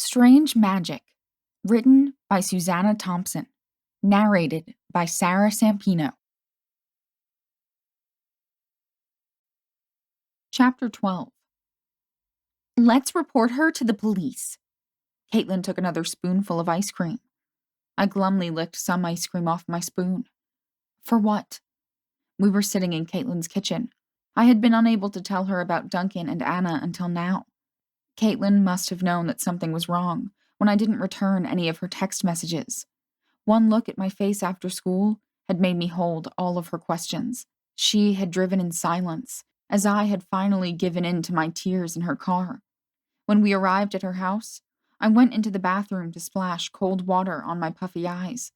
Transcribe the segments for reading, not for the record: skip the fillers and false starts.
Strange Magic, written by Suzana Thompson, narrated by Sarah Sampino. Chapter 12. Let's report her to the police. Caitlin took another spoonful of ice cream. I glumly licked some ice cream off my spoon. For what? We were sitting in Caitlin's kitchen. I had been unable to tell her about Duncan and Anna until now. Caitlin must have known that something was wrong when I didn't return any of her text messages. One look at my face after school had made me hold all of her questions. She had driven in silence, as I had finally given in to my tears in her car. When we arrived at her house, I went into the bathroom to splash cold water on my puffy eyes.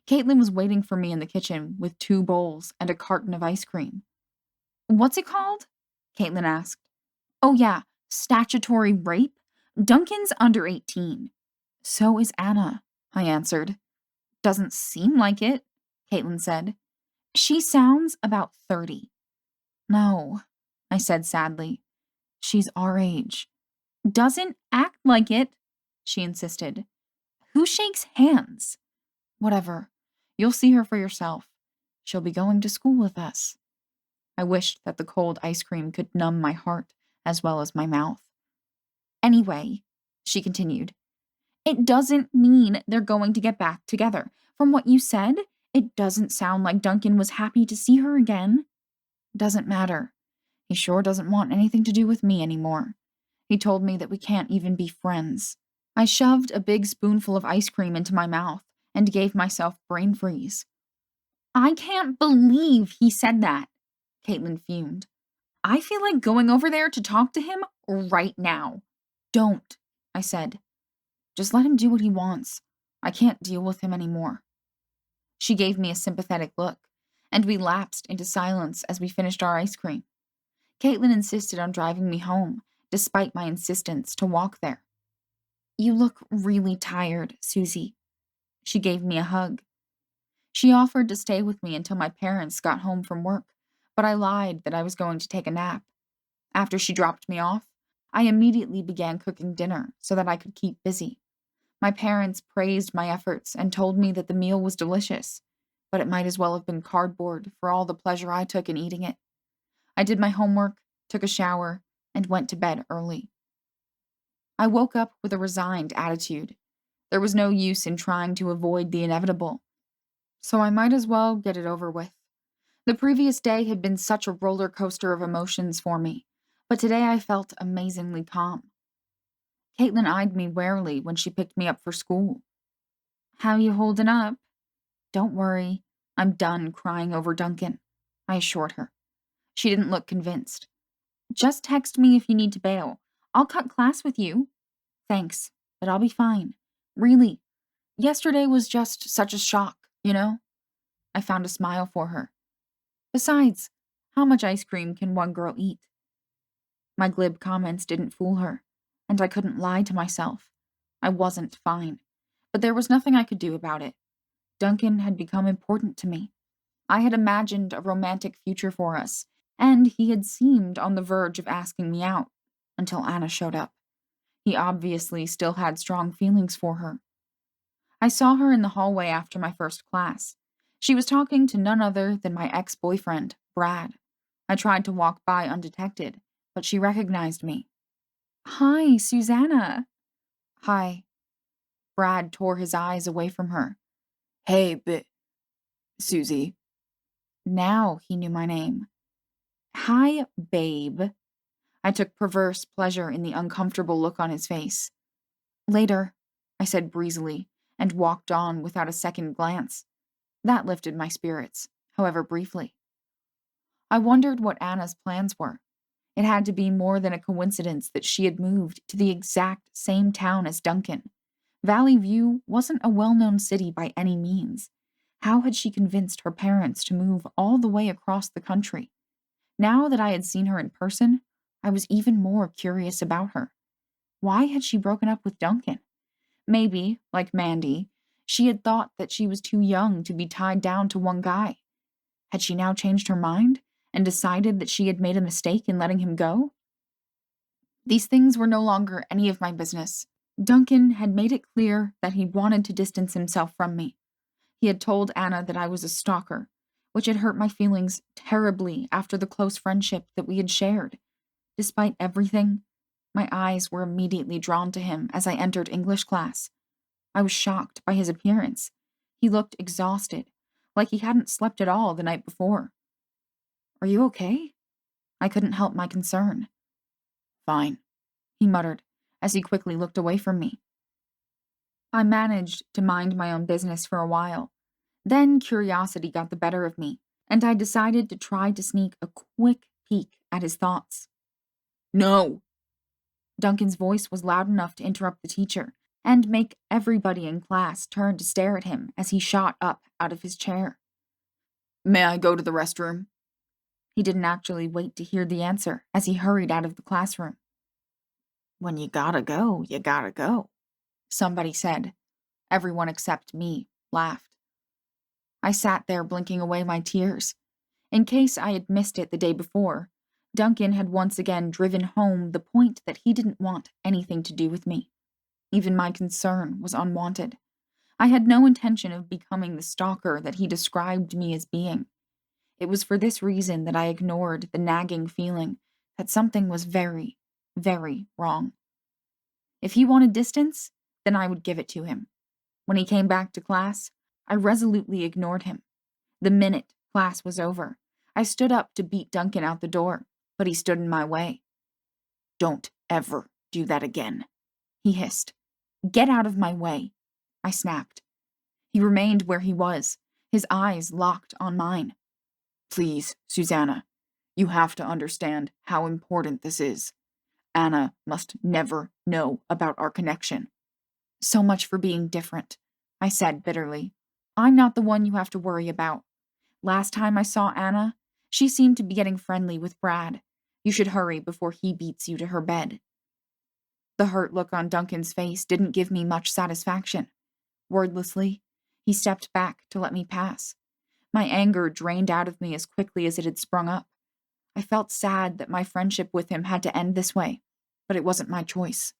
Caitlin was waiting for me in the kitchen with 2 bowls and a carton of ice cream. "What's it called?" Caitlin asked. "Oh yeah, statutory rape? Duncan's under 18. So is Anna," I answered. "Doesn't seem like it," Caitlin said. "She sounds about 30. "No," I said sadly. "She's our age." "Doesn't act like it," she insisted. "Who shakes hands?" "Whatever. You'll see her for yourself. She'll be going to school with us." I wished that the cold ice cream could numb my heart as well as my mouth. "Anyway," she continued, "it doesn't mean they're going to get back together. From what you said, it doesn't sound like Duncan was happy to see her again." "Doesn't matter. He sure doesn't want anything to do with me anymore. He told me that we can't even be friends." I shoved a big spoonful of ice cream into my mouth and gave myself brain freeze. "I can't believe he said that," Caitlin fumed. "I feel like going over there to talk to him right now." "Don't," I said. "Just let him do what he wants. I can't deal with him anymore." She gave me a sympathetic look, and we lapsed into silence as we finished our ice cream. Caitlin insisted on driving me home, despite my insistence to walk there. "You look really tired, Susie." She gave me a hug. She offered to stay with me until my parents got home from work, but I lied that I was going to take a nap. After she dropped me off, I immediately began cooking dinner so that I could keep busy. My parents praised my efforts and told me that the meal was delicious, but it might as well have been cardboard for all the pleasure I took in eating it. I did my homework, took a shower, and went to bed early. I woke up with a resigned attitude. There was no use in trying to avoid the inevitable, so I might as well get it over with. The previous day had been such a roller coaster of emotions for me, but today I felt amazingly calm. Caitlin eyed me warily when she picked me up for school. "How you holding up?" "Don't worry, I'm done crying over Duncan," I assured her. She didn't look convinced. "Just text me if you need to bail. I'll cut class with you." "Thanks, but I'll be fine. Really. Yesterday was just such a shock, you know?" I found a smile for her. "Besides, how much ice cream can one girl eat?" My glib comments didn't fool her, and I couldn't lie to myself. I wasn't fine, but there was nothing I could do about it. Duncan had become important to me. I had imagined a romantic future for us, and he had seemed on the verge of asking me out, until Anna showed up. He obviously still had strong feelings for her. I saw her in the hallway after my first class. She was talking to none other than my ex-boyfriend, Brad. I tried to walk by undetected, but she recognized me. "Hi, Suzana." "Hi." Brad tore his eyes away from her. "Hey, Susie." Now he knew my name. "Hi, babe." I took perverse pleasure in the uncomfortable look on his face. "Later," I said breezily, and walked on without a second glance. That lifted my spirits, however briefly. I wondered what Anna's plans were. It had to be more than a coincidence that she had moved to the exact same town as Duncan. Valley View wasn't a well-known city by any means. How had she convinced her parents to move all the way across the country? Now that I had seen her in person, I was even more curious about her. Why had she broken up with Duncan? Maybe, like Mandy, she had thought that she was too young to be tied down to one guy. Had she now changed her mind and decided that she had made a mistake in letting him go? These things were no longer any of my business. Duncan had made it clear that he wanted to distance himself from me. He had told Anna that I was a stalker, which had hurt my feelings terribly after the close friendship that we had shared. Despite everything, my eyes were immediately drawn to him as I entered English class. I was shocked by his appearance. He looked exhausted, like he hadn't slept at all the night before. "Are you okay?" I couldn't help my concern. "Fine," he muttered, as he quickly looked away from me. I managed to mind my own business for a while. Then curiosity got the better of me, and I decided to try to sneak a quick peek at his thoughts. "No!" Duncan's voice was loud enough to interrupt the teacher and make everybody in class turn to stare at him as he shot up out of his chair. "May I go to the restroom?" He didn't actually wait to hear the answer as he hurried out of the classroom. "When you gotta go," somebody said. Everyone except me laughed. I sat there blinking away my tears. In case I had missed it the day before, Duncan had once again driven home the point that he didn't want anything to do with me. Even my concern was unwanted. I had no intention of becoming the stalker that he described me as being. It was for this reason that I ignored the nagging feeling that something was very, very wrong. If he wanted distance, then I would give it to him. When he came back to class, I resolutely ignored him. The minute class was over, I stood up to beat Duncan out the door, but he stood in my way. "Don't ever do that again," he hissed. "Get out of my way," I snapped. He remained where he was, his eyes locked on mine. "Please, Suzana, you have to understand how important this is. Anna must never know about our connection." "So much for being different," I said bitterly. "I'm not the one you have to worry about. Last time I saw Anna, she seemed to be getting friendly with Brad. You should hurry before he beats you to her bed." The hurt look on Duncan's face didn't give me much satisfaction. Wordlessly, he stepped back to let me pass. My anger drained out of me as quickly as it had sprung up. I felt sad that my friendship with him had to end this way, but it wasn't my choice.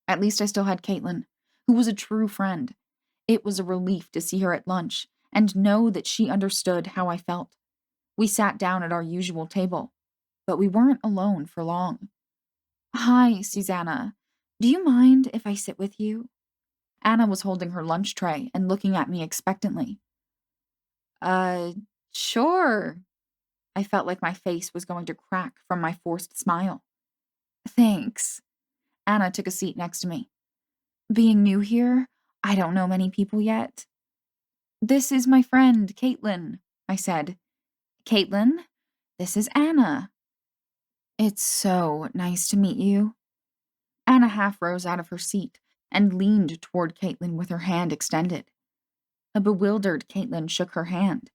At least I still had Caitlin, who was a true friend. It was a relief to see her at lunch and know that she understood how I felt. We sat down at our usual table, but we weren't alone for long. "Hi, Suzana. Do you mind if I sit with you?" Anna was holding her lunch tray and looking at me expectantly. Uh, sure." I felt like my face was going to crack from my forced smile. "Thanks." Anna took a seat next to me. "Being new here, I don't know many people yet." "This is my friend, Caitlin," I said. "Caitlin, this is Anna." "It's so nice to meet you." Anna half rose out of her seat and leaned toward Caitlin with her hand extended. A bewildered Caitlin shook her hand.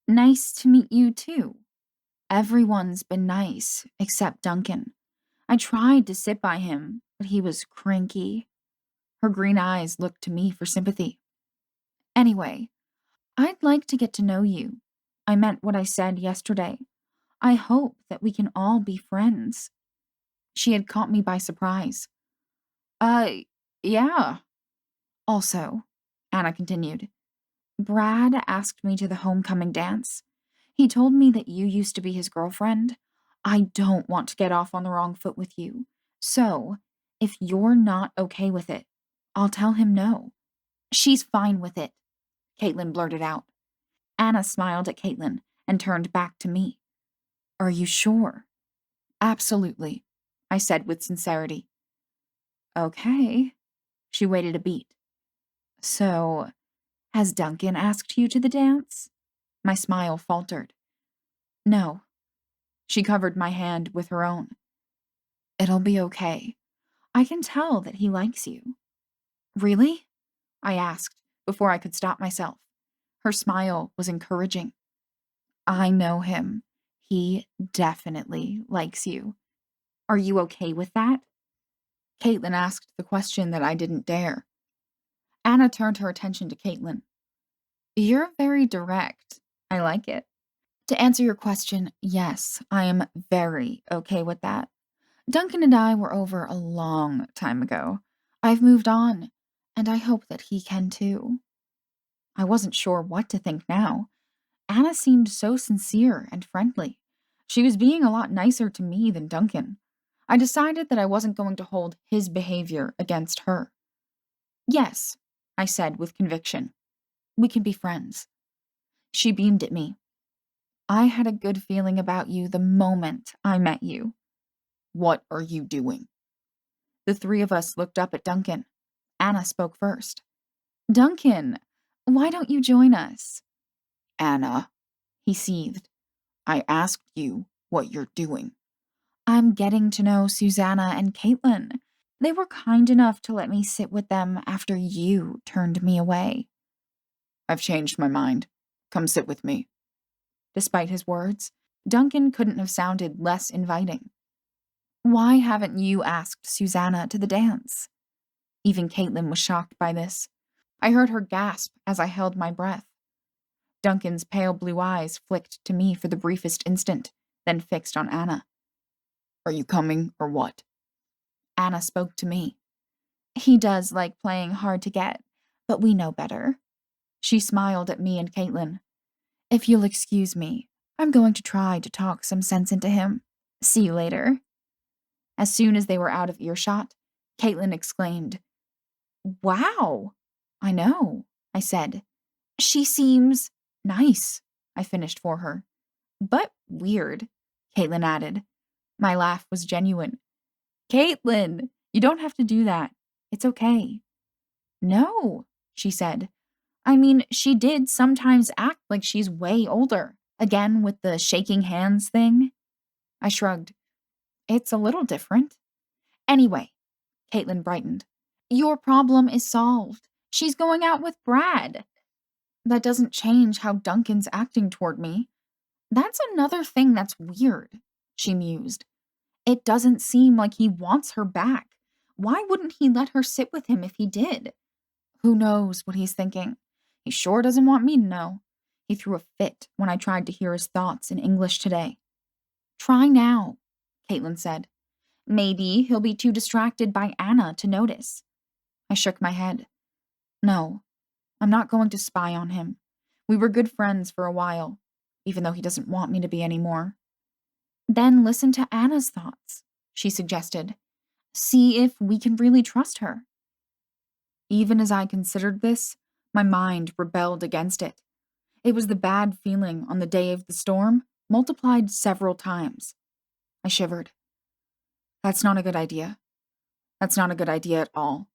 "Nice to meet you, too. Everyone's been nice, except Duncan. I tried to sit by him, but he was cranky." Her green eyes looked to me for sympathy. "Anyway, I'd like to get to know you. I meant what I said yesterday. I hope that we can all be friends." She had caught me by surprise. Uh, yeah. "Also," Anna continued, "Brad asked me to the homecoming dance. He told me that you used to be his girlfriend. I don't want to get off on the wrong foot with you. So, if you're not okay with it, I'll tell him no." "She's fine with it," Caitlin blurted out. Anna smiled at Caitlin and turned back to me. "Are you sure?" "Absolutely," I said with sincerity. "Okay." She waited a beat. "So, has Duncan asked you to the dance?" My smile faltered. "No." She covered my hand with her own. "It'll be okay. I can tell that he likes you." "Really?" I asked before I could stop myself. Her smile was encouraging. "I know him. He definitely likes you. Are you okay with that?" Caitlin asked the question that I didn't dare. Anna turned her attention to Caitlin. "You're very direct. I like it." "To answer your question, yes, I am very okay with that. Duncan and I were over a long time ago. I've moved on, and I hope that he can too. I wasn't sure what to think now. Anna seemed so sincere and friendly. She was being a lot nicer to me than Duncan. I decided that I wasn't going to hold his behavior against her. Yes, I said with conviction. We can be friends. She beamed at me. I had a good feeling about you the moment I met you. What are you doing? The three of us looked up at Duncan. Anna spoke first. Duncan, why don't you join us? Anna, he seethed. I asked you what you're doing. I'm getting to know Suzana and Caitlin. They were kind enough to let me sit with them after you turned me away. I've changed my mind. Come sit with me. Despite his words, Duncan couldn't have sounded less inviting. Why haven't you asked Suzana to the dance? Even Caitlin was shocked by this. I heard her gasp as I held my breath. Duncan's pale blue eyes flicked to me for the briefest instant, then fixed on Anna. Are you coming or what? Anna spoke to me. He does like playing hard to get, but we know better. She smiled at me and Caitlin. If you'll excuse me, I'm going to try to talk some sense into him. See you later. As soon as they were out of earshot, Caitlin exclaimed, Wow! I know, I said. She seems nice, I finished for her. But weird, Caitlin added. My laugh was genuine. Caitlin, you don't have to do that. It's okay. No, she said. I mean, she did sometimes act like she's way older. Again with the shaking hands thing. I shrugged. It's a little different. Anyway, Caitlin brightened. Your problem is solved. She's going out with Brad. That doesn't change how Duncan's acting toward me. That's another thing that's weird, she mused. It doesn't seem like he wants her back. Why wouldn't he let her sit with him if he did? Who knows what he's thinking? He sure doesn't want me to know. He threw a fit when I tried to hear his thoughts in English today. Try now, Caitlin said. Maybe he'll be too distracted by Anna to notice. I shook my head. No, I'm not going to spy on him. We were good friends for a while, even though he doesn't want me to be anymore. Then listen to Anna's thoughts, she suggested. See if we can really trust her. Even as I considered this, my mind rebelled against it. It was the bad feeling on the day of the storm, multiplied several times. I shivered. That's not a good idea. That's not a good idea at all.